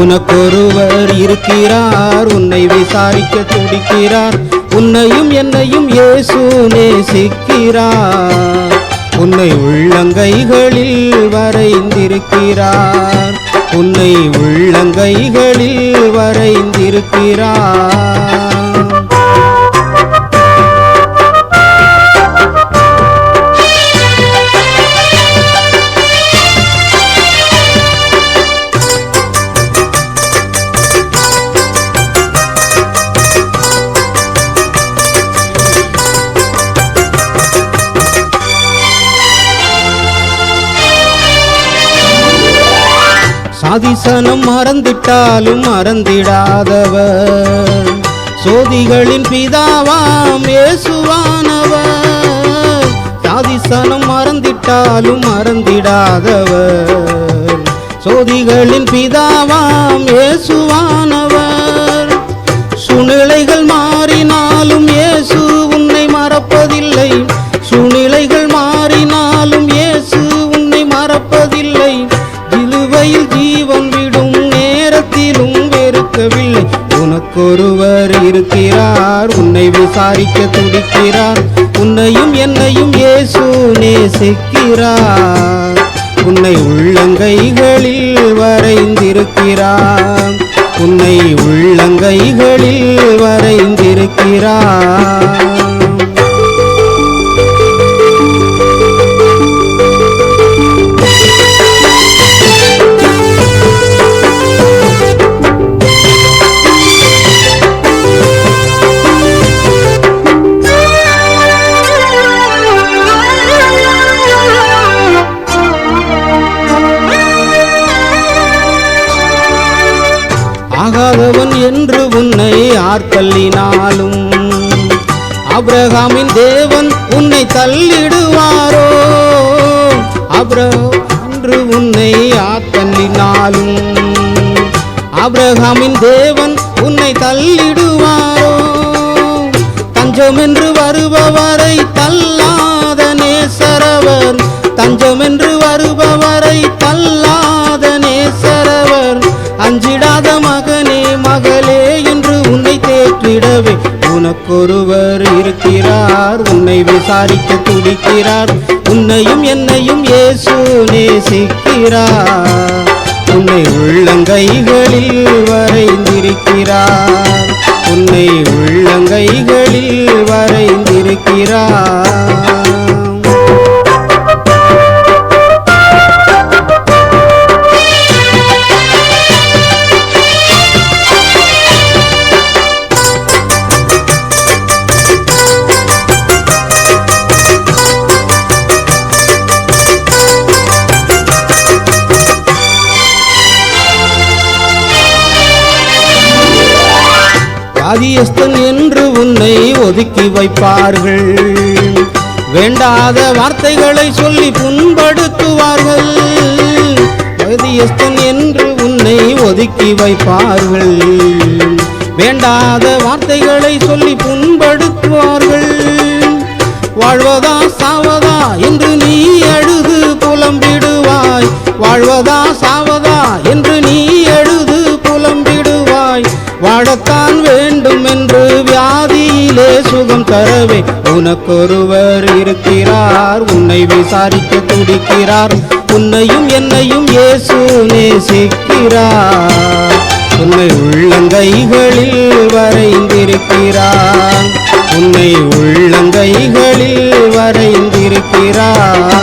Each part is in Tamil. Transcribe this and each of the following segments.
உனக்கொருவர் இருக்கிறார், உன்னை விசாரிக்க துடிக்கிறார். உன்னையும் என்னையும் இயேசு நேசிக்கிறார். உன்னை உள்ளங்கைகளில் வரைந்திருக்கிறார். உன்னை உள்ளங்கைகளில் வரைந்திருக்கிறார். சாதிசனம் மறந்திட்டாலும் மறந்திடாதவர், சோதிகளின் பிதாவாம் இயேசுவானவர். சாதிசனம் மறந்திட்டாலும் மறந்திடாதவர், சோதிகளின் பிதாவாம் இயேசுவானவர். சூழ்நிலைகள் மாறினாலும் இயேசு உன்னை மறப்பதில்லை. சூழ்நிலைகள் மாறினாலும் இயேசு உன்னை மறப்பதில்லை. இழுவையில் ஜீவன் விடும் நேரத்திலும் வெறுக்கவில்லை. உனக்கொருவர் இருக்கிறார், உன்னை விசாரிக்க துடிக்கிறார். உன்னையும் என்னையும் இயேசு நேசிக்கிறார். உன்னை உள்ளங்கைகளில் வரைந்திருக்கிறார். உன்னை உள்ளங்கைகளில் வரைந்திருக்கிறார். ஆகாதவன் என்று உன்னை ஆர்த்தள்ளினாலும் ஆபிரகாமின் தேவன் உன்னை தள்ளிடுவாரோ? ஆபிரகாம் என்று உன்னை ஆர்த்தள்ளினாலும் ஆபிரகாமின் தேவன் உன்னை தள்ளிடுவாரோ? தஞ்சம் என்று வருபவரை தள்ளாத நேசரவர், தஞ்சம் என்று வருபவரை தள்ளாத நேசரவர். அஞ்சிடாத மகனே மகளே என்று உன்னை தேற்றிடவே உனக்கொருவர் இருக்கிறார். உன்னை விசாரிக்க துடிக்கிறார். உன்னையும் என்னையும் இயேசு நேசிக்கிறார். உன்னை உள்ளங்கைகளில் வரைந்திருக்கிறார். உன்னை உள்ளங்கைகளில் வரைந்திருக்கிறார். வியாதியஸ்தன் என்று உன்னை ஒதுக்கி வைப்பார்கள். வேண்டாத வார்த்தைகளை சொல்லி புண்படுத்துவார்கள். வியாதியஸ்தன் என்று உன்னை ஒதுக்கி வைப்பார்கள். வேண்டாத வார்த்தைகளை சொல்லி புண்படுத்துவார்கள். வாழ்வதா சாவதா என்று நீ அழுது புலம்பிடுவாய். வாழ்வதா சாவதா என்று நீ அழுது புலம்பிடுவாய். வாழத்தான் வேண்டும் என்று வியாதியிலே சுகம் தரவே உனக்கொருவர் இருக்கிறார். உன்னை விசாரிக்க துடிக்கிறார். உன்னையும் என்னையும் இயேசு நேசிக்கிறார். உன்னை உள்ளங்கைகளில் வரைந்திருக்கிறார். உன்னை உள்ளங்கைகளில் வரைந்திருக்கிறார்.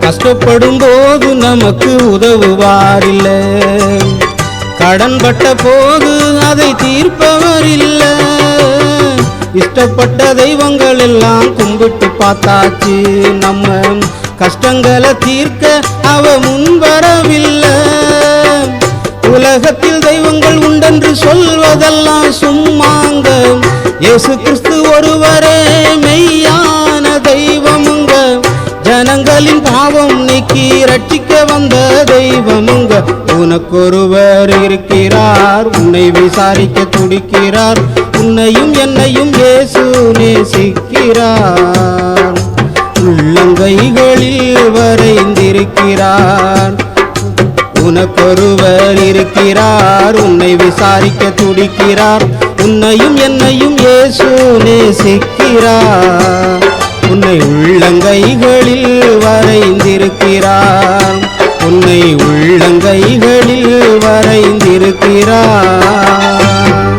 கஷ்டப்படும் போது நமக்கு உதவுவாரில்லை. கடன் பட்ட போது அதை தீர்ப்பவர் இல்லை. இஷ்டப்பட்ட தெய்வங்கள் எல்லாம் கும்பிட்டு பார்த்தாச்சு. நம்ம கஷ்டங்களை தீர்க்க அவ முன்வரவில்லை. உலகத்தில் தெய்வங்கள் உண்டென்று சொல்வதெல்லாம் சும்மாங்க. இயேசு கிறிஸ்து ஒருவரே மெய்யான தெய்வமுங்க. ஜனங்களின் பாவம் நீக்கி ரட்சிக்க வந்த தெய்வமுங்க. உனக்கொருவர் இருக்கிறார், உன்னை விசாரிக்க துடிக்கிறார். உன்னையும் என்னையும் இயேசு நேசிக்கிறார். உள்ளங்கைகளில் வரைந்திருக்கிறார். உனக்கொருவர் இருக்கிறார், உன்னை விசாரிக்க துடிக்கிறார். உன்னையும் என்னையும் இயேசு நேசிக்கிறார். உன்னை உள்ளங்கைகளில் வரைந்திருக்கிறார். உன்னை உள்ளங்கைகளில் வரைந்திருக்கிறார்.